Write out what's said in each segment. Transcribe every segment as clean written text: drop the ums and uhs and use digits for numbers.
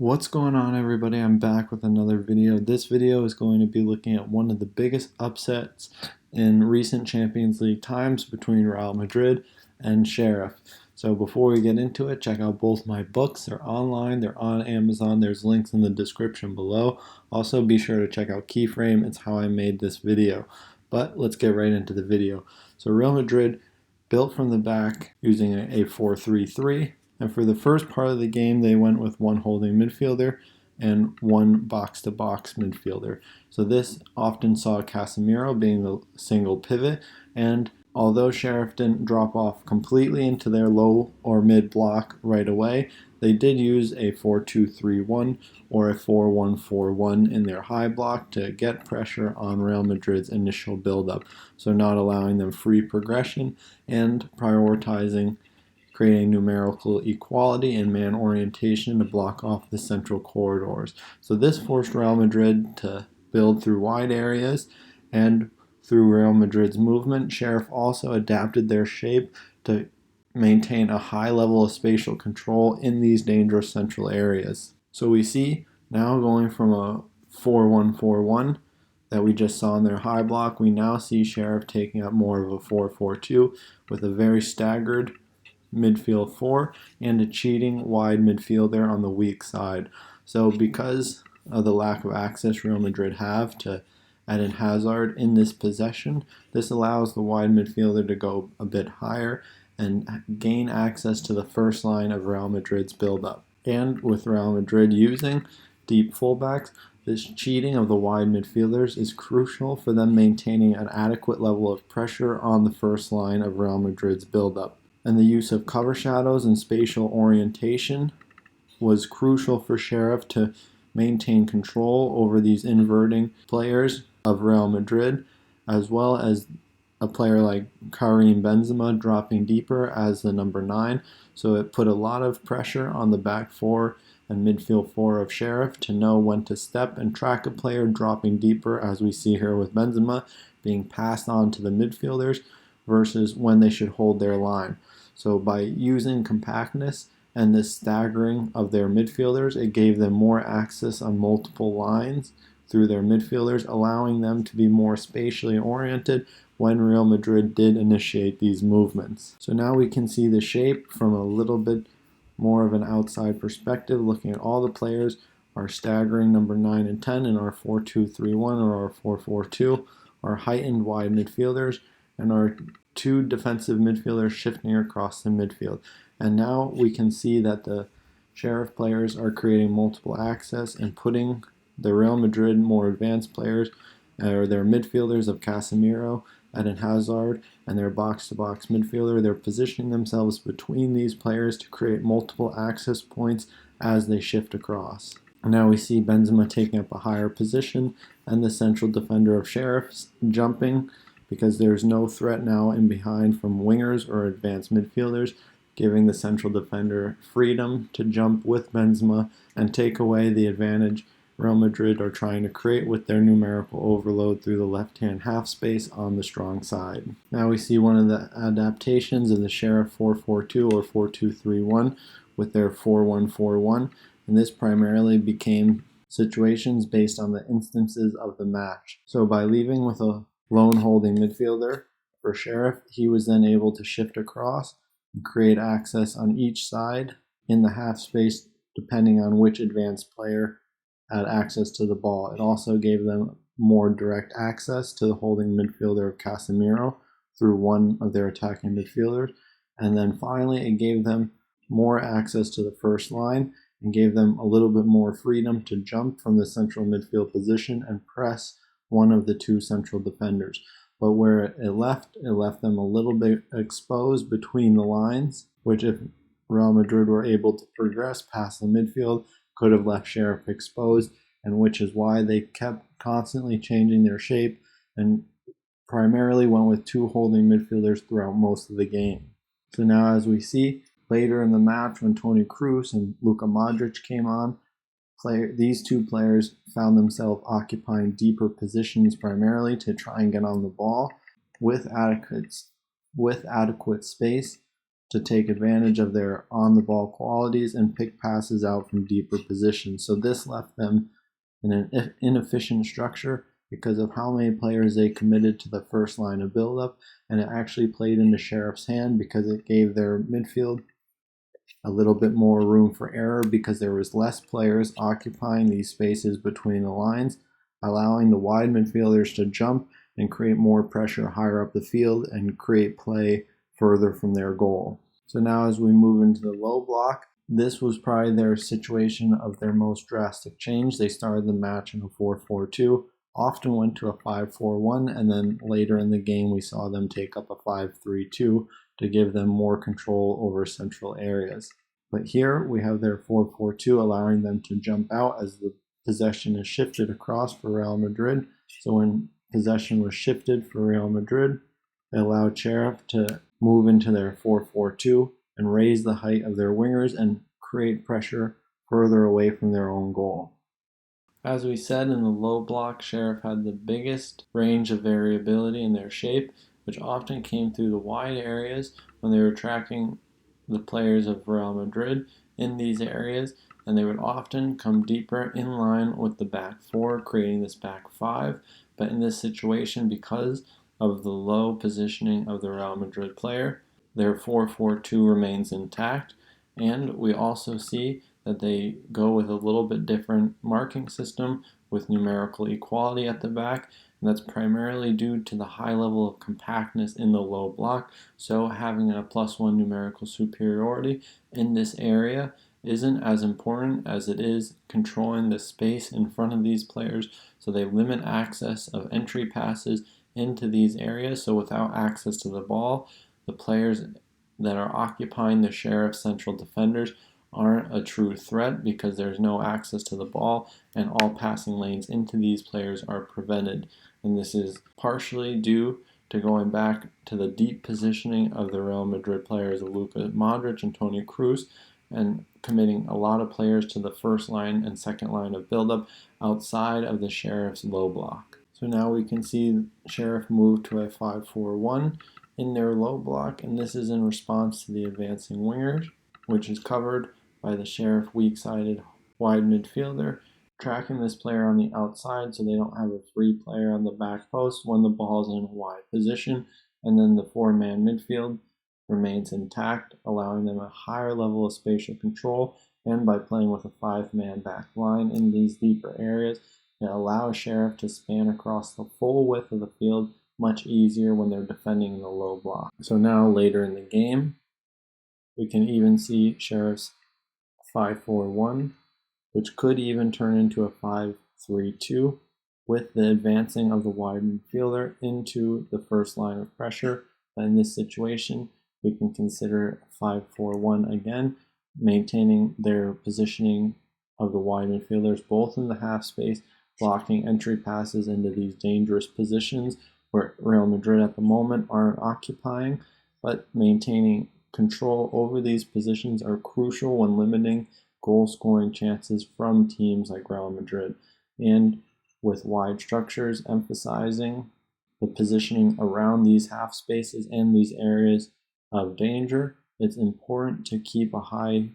What's going on, everybody? I'm back with another video. This video is going to be looking at one of the biggest upsets in recent Champions League times between Real Madrid and Sheriff. So before we get into it, check out both my books. They're online, they're on Amazon. There's links in the description below. Also, be sure to check out Keyframe. It's how I made this video. But let's get right into the video. So Real Madrid built from the back using a 4-3-3. And for the first part of the game, they went with one holding midfielder and one box-to-box midfielder. So this often saw Casemiro being the single pivot, and although Sheriff didn't drop off completely into their low or mid block right away, they did use a 4-2-3-1 or a 4-1-4-1 in their high block to get pressure on Real Madrid's initial build-up, so not allowing them free progression and prioritizing creating numerical equality and man orientation to block off the central corridors. So this forced Real Madrid to build through wide areas, and through Real Madrid's movement, Sheriff also adapted their shape to maintain a high level of spatial control in these dangerous central areas. So we see now going from a 4-1-4-1 that we just saw in their high block, we now see Sheriff taking up more of a 4-4-2 with a very staggered midfield four and a cheating wide midfielder on the weak side. So because of the lack of access Real Madrid have to Eden Hazard in this possession, this allows the wide midfielder to go a bit higher and gain access to the first line of Real Madrid's build-up. And with Real Madrid using deep fullbacks, this cheating of the wide midfielders is crucial for them maintaining an adequate level of pressure on the first line of Real Madrid's build-up. And the use of cover shadows and spatial orientation was crucial for Sheriff to maintain control over these inverting players of Real Madrid, as well as a player like Karim Benzema dropping deeper as the number 9. So it put a lot of pressure on the back four and midfield four of Sheriff to know when to step and track a player dropping deeper, as we see here with Benzema being passed on to the midfielders, versus when they should hold their line. So by using compactness and this staggering of their midfielders, it gave them more access on multiple lines through their midfielders, allowing them to be more spatially oriented when Real Madrid did initiate these movements. So now we can see the shape from a little bit more of an outside perspective, looking at all the players. Our staggering number 9 and 10 in our 4-2-3-1 or our 4-4-2, our heightened wide midfielders, and our two defensive midfielders shifting across the midfield. And now we can see that the Sheriff players are creating multiple access and putting the Real Madrid more advanced players, or their midfielders of Casemiro, Eden Hazard, and their box-to-box midfielder. They're positioning themselves between these players to create multiple access points as they shift across. And now we see Benzema taking up a higher position and the central defender of Sheriff's jumping, because there's no threat now in behind from wingers or advanced midfielders, giving the central defender freedom to jump with Benzema and take away the advantage Real Madrid are trying to create with their numerical overload through the left-hand half space on the strong side. Now we see one of the adaptations of the Sheriff 4-4-2 or 4-2-3-1 with their 4-1-4-1, and this primarily became situations based on the instances of the match. So by leaving with a lone holding midfielder for Sheriff, he was then able to shift across and create access on each side in the half space depending on which advanced player had access to the ball. It also gave them more direct access to the holding midfielder of Casemiro through one of their attacking midfielders. And then finally, it gave them more access to the first line and gave them a little bit more freedom to jump from the central midfield position and press one of the two central defenders. But where it left them a little bit exposed between the lines, which if Real Madrid were able to progress past the midfield, could have left Sheriff exposed, and which is why they kept constantly changing their shape and primarily went with two holding midfielders throughout most of the game. So now as we see later in the match when Toni Kroos and Luka Modric came on, these two players found themselves occupying deeper positions primarily to try and get on the ball with adequate space to take advantage of their on-the-ball qualities and pick passes out from deeper positions. So this left them in an inefficient structure because of how many players they committed to the first line of build-up, and it actually played into Sheriff's hand because it gave their midfield a little bit more room for error because there was less players occupying these spaces between the lines, allowing the wide midfielders to jump and create more pressure higher up the field and create play further from their goal. So now as we move into the low block, this was probably their situation of their most drastic change. They started the match in a 4-4-2, often went to a 5-4-1, and then later in the game we saw them take up a 5-3-2 to give them more control over central areas. But here we have their 4-4-2, allowing them to jump out as the possession is shifted across for Real Madrid. So when possession was shifted for Real Madrid, they allowed Sheriff to move into their 4-4-2 and raise the height of their wingers and create pressure further away from their own goal. As we said, in the low block, Sheriff had the biggest range of variability in their shape, which often came through the wide areas when they were tracking the players of Real Madrid in these areas, and they would often come deeper in line with the back four, creating this back five. But in this situation, because of the low positioning of the Real Madrid player, their 4-4-2 remains intact, and we also see that they go with a little bit different marking system with numerical equality at the back, and that's primarily due to the high level of compactness in the low block. So having a +1 numerical superiority in this area isn't as important as it is controlling the space in front of these players, so they limit access of entry passes into these areas. So without access to the ball, the players that are occupying the Sheriff central defenders aren't a true threat because there's no access to the ball, and all passing lanes into these players are prevented. And this is partially due to going back to the deep positioning of the Real Madrid players of Luka Modric and Toni Kroos, and committing a lot of players to the first line and second line of buildup outside of the Sheriff's low block. So now we can see Sheriff move to a 5-4-1 in their low block, and this is in response to the advancing wingers, which is covered by the Sheriff weak-sided wide midfielder, tracking this player on the outside so they don't have a free player on the back post when the ball's in a wide position, and then the four-man midfield remains intact, allowing them a higher level of spatial control, and by playing with a five-man back line in these deeper areas, it allows Sheriff to span across the full width of the field much easier when they're defending in the low block. So now later in the game, we can even see Sheriff's 5-4-1, which could even turn into a 5-3-2 with the advancing of the wide midfielder into the first line of pressure. But in this situation, we can consider 5-4-1 again, maintaining their positioning of the wide midfielders both in the half space, blocking entry passes into these dangerous positions where Real Madrid at the moment aren't occupying, but maintaining control over these positions are crucial when limiting goal scoring chances from teams like Real Madrid. And with wide structures emphasizing the positioning around these half spaces and these areas of danger, it's important to keep a high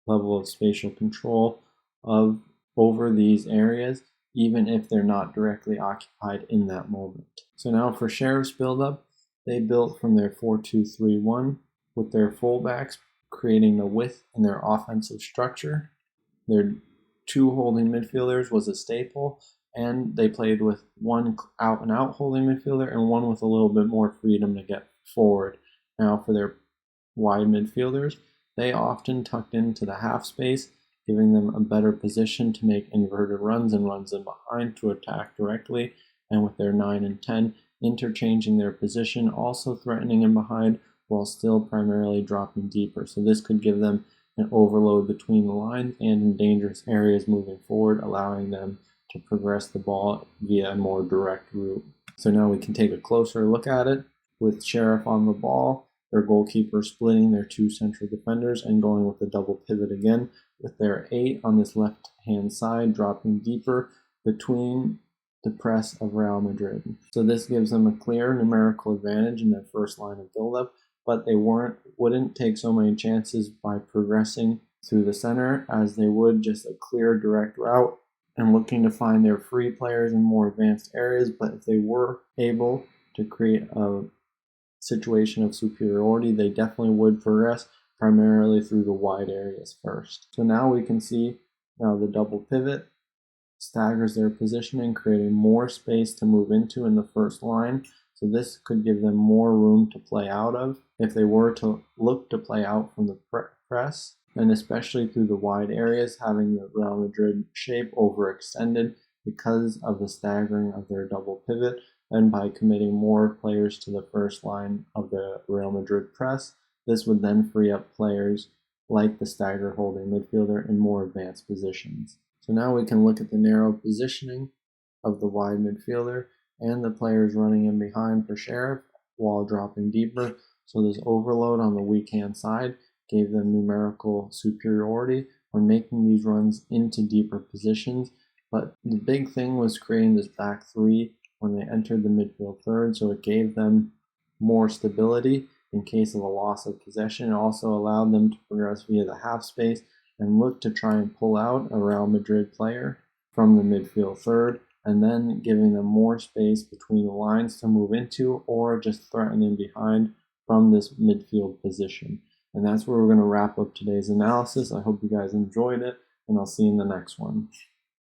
level of spatial control over these areas, even if they're not directly occupied in that moment. So now for Sheriff's build-up, they built from their 4-2-3-1 with their fullbacks creating the width in their offensive structure. Their two holding midfielders was a staple, and they played with one out-and-out holding midfielder and one with a little bit more freedom to get forward. Now for their wide midfielders, they often tucked into the half space, giving them a better position to make inverted runs and runs in behind to attack directly, and with their 9 and 10 interchanging their position, also threatening in behind while still primarily dropping deeper. So this could give them an overload between the lines and in dangerous areas moving forward, allowing them to progress the ball via a more direct route. So now we can take a closer look at it with Sheriff on the ball, their goalkeeper splitting their two central defenders and going with a double pivot again, with their 8 on this left-hand side dropping deeper between the press of Real Madrid. So this gives them a clear numerical advantage in their first line of build-up, but they wouldn't take so many chances by progressing through the center as they would just a clear direct route and looking to find their free players in more advanced areas. But if they were able to create a situation of superiority, they definitely would progress primarily through the wide areas first. So now we can see now the double pivot staggers their positioning, creating more space to move into in the first line. So this could give them more room to play out of if they were to look to play out from the press, and especially through the wide areas, having the Real Madrid shape overextended because of the staggering of their double pivot, and by committing more players to the first line of the Real Madrid press. This would then free up players like the stagger holding midfielder in more advanced positions. So now we can look at the narrow positioning of the wide midfielder and the players running in behind for Sheriff while dropping deeper. So this overload on the weak hand side gave them numerical superiority when making these runs into deeper positions. But the big thing was creating this back three when they entered the midfield third, so it gave them more stability in case of a loss of possession. It also allowed them to progress via the half space and look to try and pull out a Real Madrid player from the midfield third, and then giving them more space between the lines to move into, or just threatening behind from this midfield position. And that's where we're going to wrap up today's analysis. I hope you guys enjoyed it, and I'll see you in the next one.